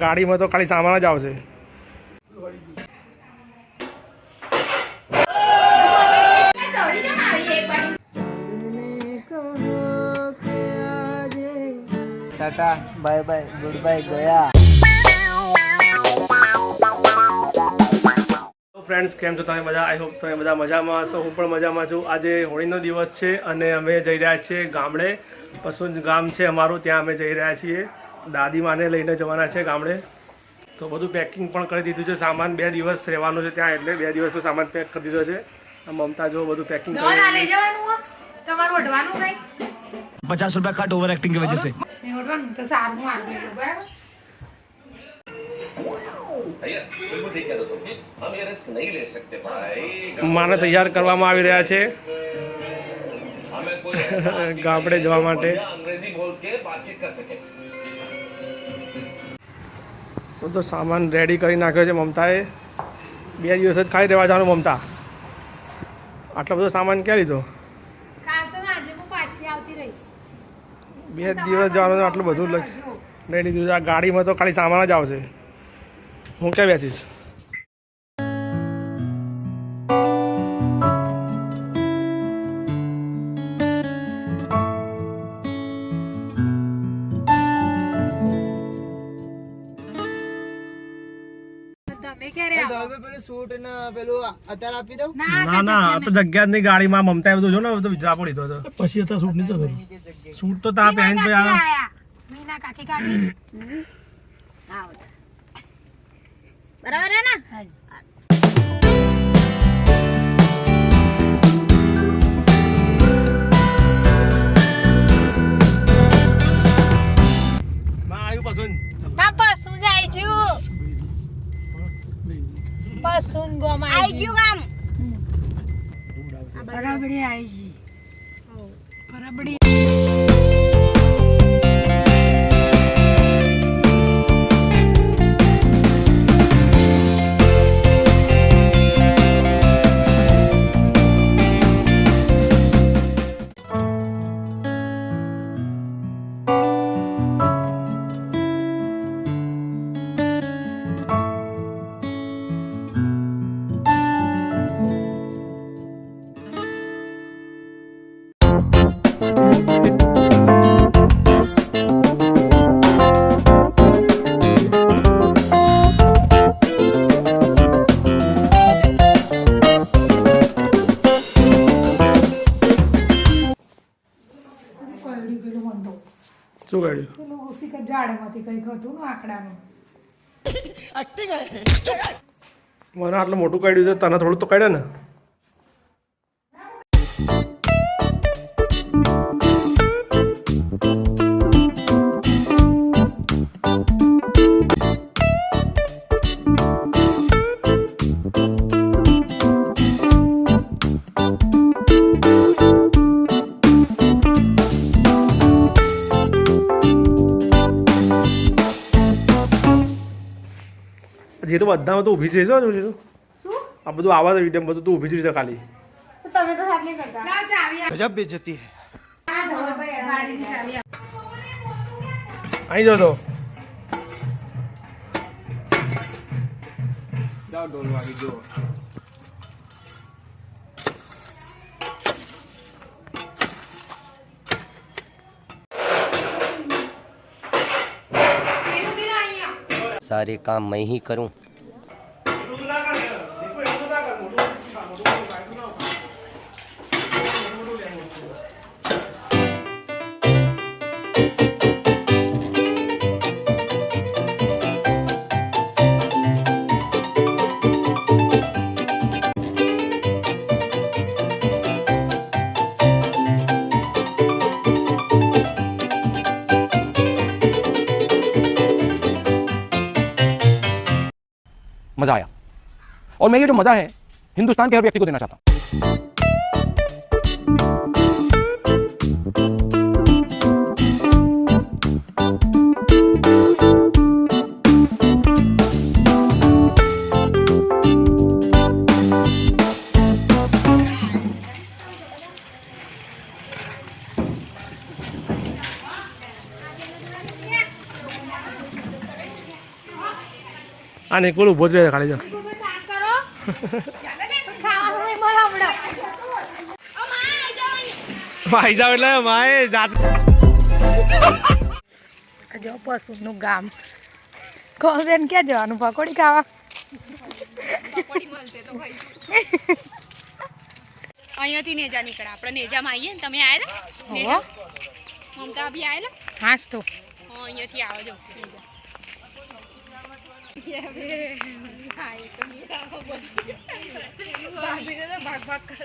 ગાડીમાં તો ખાલી સામાન જ આવશે. Tata bye bye good bye ગયા. ફ્રેન્ડ્સ, કેમ છો તમે બધા? આઈ હોપ તમે બધા મજામાં હશો. હું પણ મજામાં છું. આજે હોળીનો દિવસ છે અને અમે જઈ રહ્યા છીએ ગામડે. પસુંજ ગામ છે અમારું, ત્યાં અમે જઈ રહ્યા છીએ. દાદીમાને લઈને જવાના છે ગામડે. તો બધું પેકિંગ પણ કરી દીધું છે. સામાન 2 દિવસ રહેવાનું છે ત્યાં, એટલે 2 દિવસનો સામાન પેક કરી દીધો છે. મમતા જો બધું પેકિંગ કરી ₹50 कट ओवर एक्टिंग की वजह से માને તૈયાર કરવામાં આવી રહ્યા છે ગામડે જવા માટે. તો સામાન રેડી કરી નાખ્યો છે મમતાએ. 2 દિવસ જ ખાઈ રહેવા જવાનું. મમતા, આટલો બધો સામાન ક્યાં લીધો? 2 દિવસ જવાનું, આટલું બધું લઈ લીધું. આ ગાડીમાં તો ખાલી સામાન જ આવશે. હું ક્યાં બેસીશ? શૂટ ને પેલું અત્યારે આપી દઉં. ના ના, આ તો જગ્યા જ નહીં ગાડીમાં. મમતાએ બધું જો ને, બધું વિચાર પડી તો પછી અત્યારે શૂટ નહીં થતો. શૂટ તો તા પહેન પે આવે. બરાબર હે ને? બરાબડી આવી જી. બરાબડી શું કાઢ્યું? પેલું સિકર ઝાડમાંથી કંઈક હતું ને આંકડાનું. મને આટલું મોટું કાઢ્યું છે, તને થોડું તો કાઢે ને. જેટલું બધામાં તો ઊભી જ રહીશો. શું આ બધું આવા વિડીયો બધું તું ઊભી જ રહીશે ખાલી. તમે તો સાથ નહીં કરતા. ના ચાવી गजब बेइज्जती है. ગાડીની ચાવી અહીં જો તો जाओ डोल वाली जो सारे काम मैं ही करूं. मजा आया और मैं ये जो मजा है हिंदुस्तान के हर व्यक्ति को देना चाहता हूं. આ નિકુલ ઊભો જ રહે ખાલી જો આવી જાવ એટલે માએ જાત જો પશુનું ગામ કહો બેન ક્યાં જવાનું પકોડી ખાવા અહીંયાથી નેજા નીકળ્યા આપણે નેજામાં આવીએ ને તમે આવ્યા નેજા મમતા બી આવેલા હાસ તો અહીંયાથી આવો જો ભાગ ભાગ કર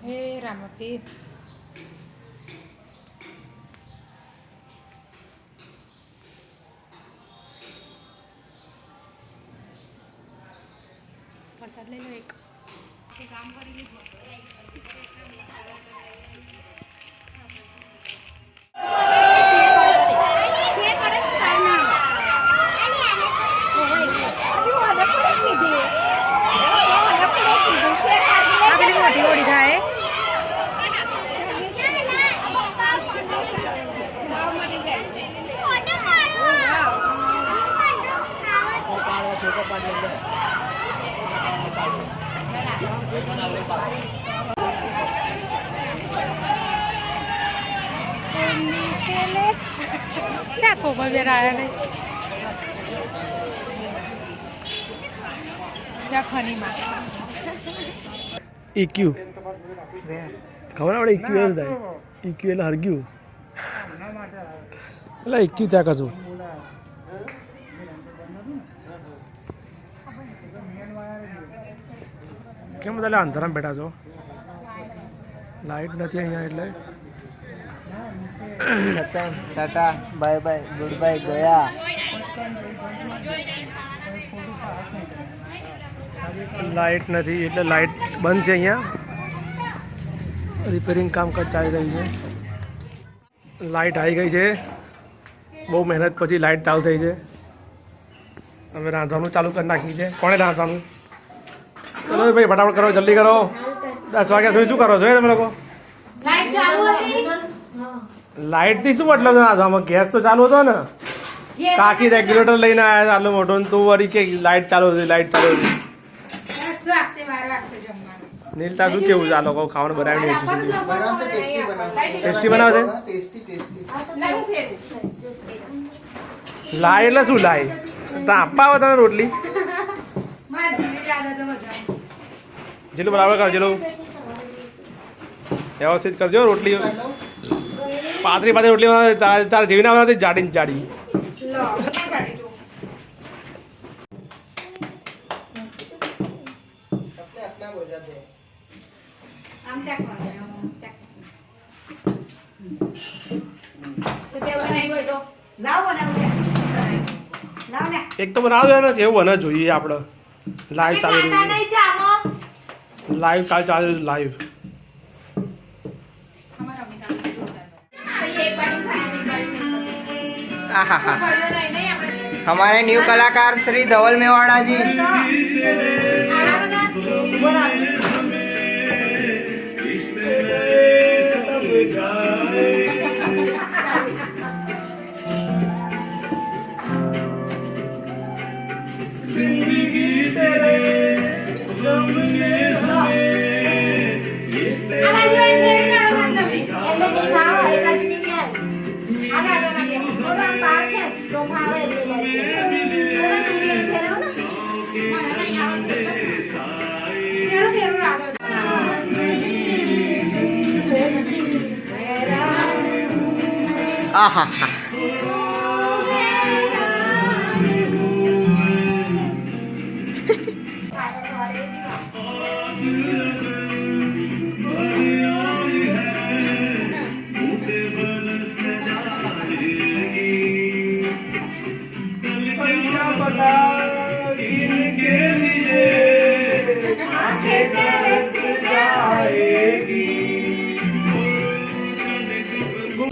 હે રામપીર પ્રસાદ લઈ લો એક કામ કરી લીધું ક્યાં ખોબર બેર આવ્યા નહીં જ્યાં ખનીમાં ઈક્યુ ખબર આપણે ઈક્યુ જ થાય ઈક્યુ એટલે હરગ્યું એટલે ઈક્યુ ત્યાં કશું કેમ બધા અંધારામાં બેઠા છો લાઈટ નથી અહીંયા એટલે ખતમ Tata bye bye good bye ગયા લાઈટ નથી એટલે લાઈટ બંધ છે અહીંયા રિપેરિંગ કામકાજ ચાલી રહ્યું છે લાઈટ આવી ગઈ છે બહુ મહેનત પછી લાઈટ ચાલુ થઈ છે અમે રાંધવાનું ચાલુ કરી નાખ્યું છે કોણે રાંધવાનું ચલો ભાઈ ફટાફટ કરો જલ્દી કરો 10 વાગ્યા સુધી શું કરો છો તમે લોકો લાઈટથી શું મતલબ રાંધવામાં ગેસ તો ચાલુ હતો ને કાકી રેગ્યુલેટર લઈને આવ્યા આટલું મોટું તું વળી કે લાઈટ ચાલુ હતી લાઈટ ચાલુ હતી નીલતા શું કેવું છે આ લોકો ખાવાનું બનાવીને વેચું છે ટેસ્ટી બનાવે છે લાય એટલે શું લાય તો આપવા આવે તમે રોટલી જેટલું બરાબર કરો જેટલું વ્યવસ્થિત કરજો રોટલી પાતળી રોટલી બનાવે તારે જેવી ના બનાવતી જાડી જાડી એક તો બનાવ દે ને એવું બને જોઈએ આપણે લાઈવ ચાલી રહ્યું લાઈવ કાલ ચાલી રહ્યું લાઈવ हमारे न्यू कलाकार श्री धवल मेवाड़ा जी आहा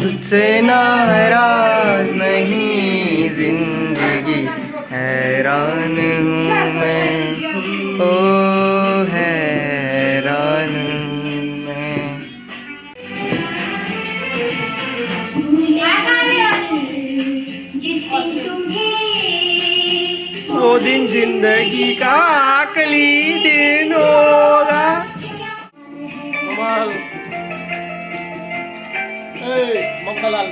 तुझसे नाराज नहीं जिंदगी हैरान हूँ मैं बिन जिंदगी का आखिरी दिन होगा। कमाल मक्खनलाल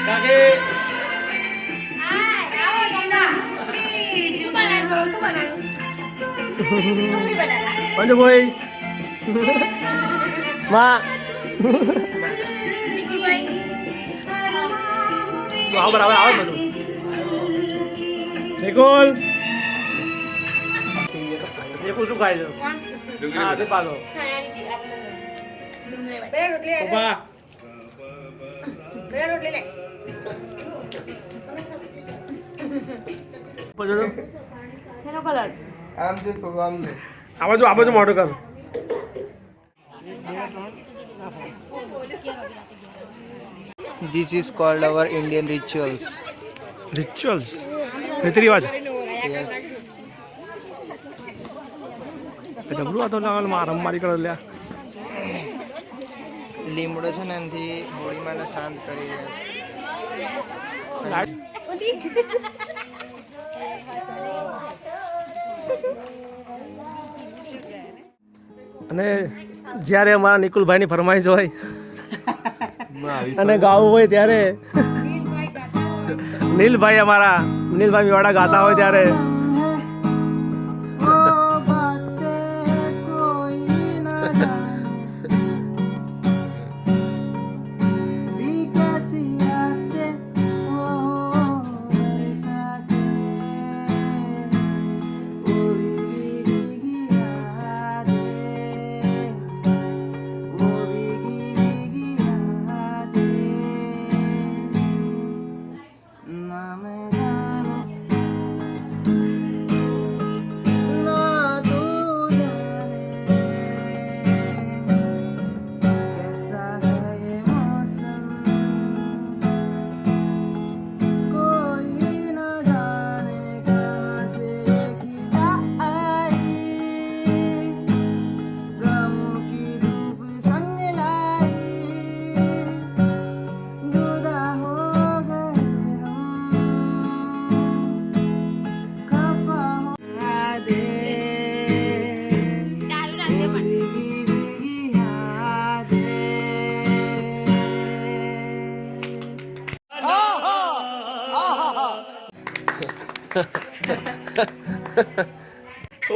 काके पंजो भाई माँ तो आओ बराबर आओ બધું નિકોલ નિકોલ શું ખાય છે હા તે પાલો પપ્પા બે રોટલી લે પજો શેનો કલર આમ જો થોડું આમ દે આ બાજુ મોટું કર This is called our Indian rituals. Rituals રીતિ રિવાજ Yes. જબરું આ તો મારમ મારી કરે લ્યા લીમડો છે ને એનાથી હોળીમાં શાંત કરી દે. અને જ્યારે અમારા નિકુલભાઈની ફરમાઈશ હોય અને ગાવું હોય ત્યારે નીલભાઈ મેવાડા ગાતા હોય ત્યારે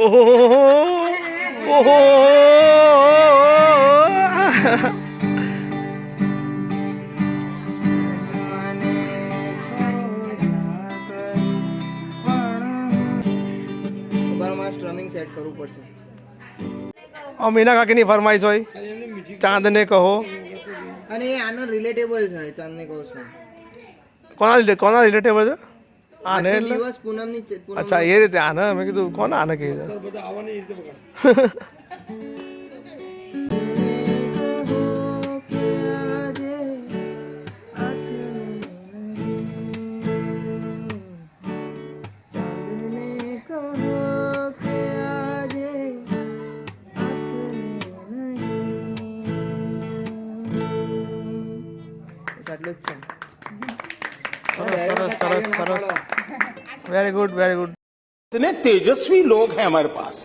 ઓહો ઓહો સ્ટ્રમિંગ સેટ કરવું પડશે. મીના કાકીની ફરમાઈશ હોય ચાંદને કહો અને એ આનો રિલેટેબલ છે ચાંદને કહું છું. કોના રિલેટેબલ છે આને આજનો એટલે દિવસ પૂનમની અચ્છા એ રીતે આને મેં કીધું કોને આને કહે છે એટલું જ છે. સરસ સરસ સરસ વેરી ગુડ વેરી ગુડ इतने तेजस्वी लोग हैं हमारे पास।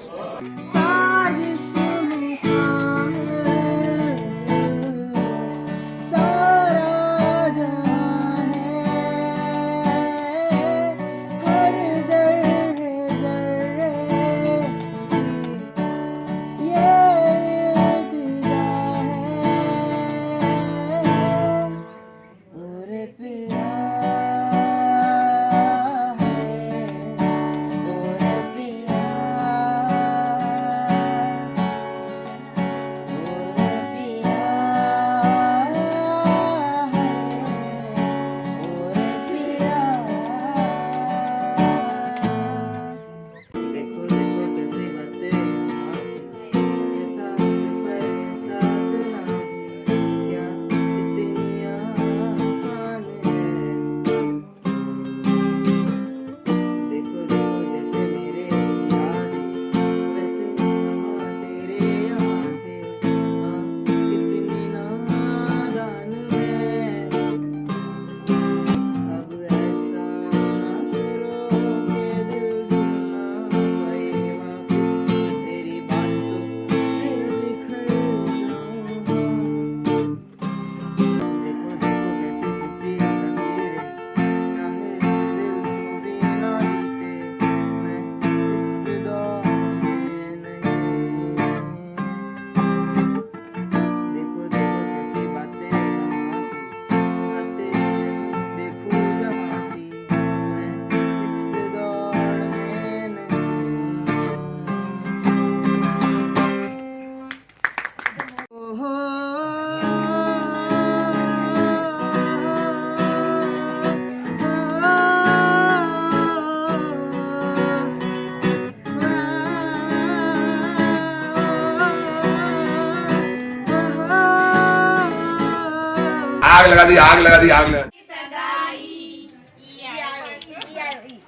आग लगा दी आग लगा दी आग लगा दी।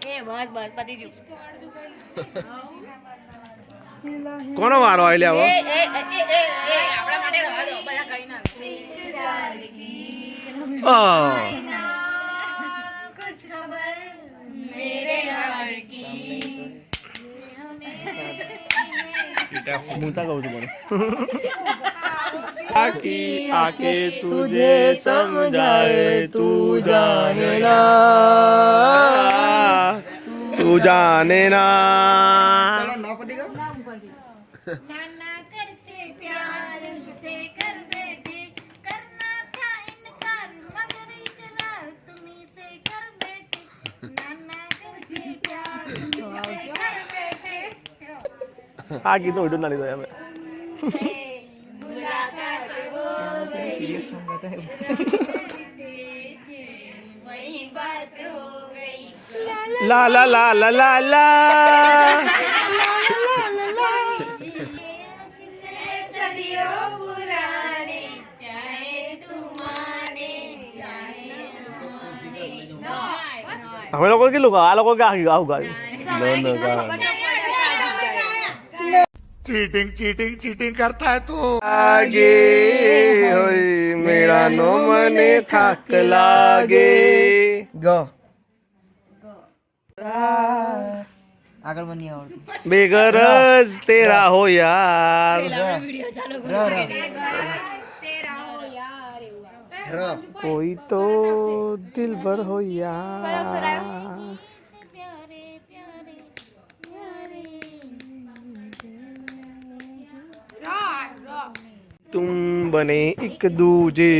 એ બસ બસ પતી ગયું કોનો વારો આવી લે આવો આપણા માટે રવા દો બધા કઈ ના મૂતા કહું છું મને आके आके तुझे समझाए तू जाने ना तू जाने ना नाना करते प्यार से कर बैठे करना था इनकार मगर इकरार तुम्ही से कर बैठे नाना करते प्यार से कर बैठे આ ગીતો વિડીયો ના લીધો અમે सीरियस सॉन्ग गाता है वही बात हो गई ला ला ला ला ला ला सदियों पुराने चाहे तुम्हारे चाहे અમે લોકો કેટલું આ લોકો કે આવું ગાયું चीटिंग चीटिंग चीटिंग करता है तू। લાગે હોય મેળાનો મને થાક લાગે गो આગળ મને નહીં આવડતું બેગરજ તેરા હો યાર ર કોઈ તો દિલભર હો યાર तुम बने एक दूजे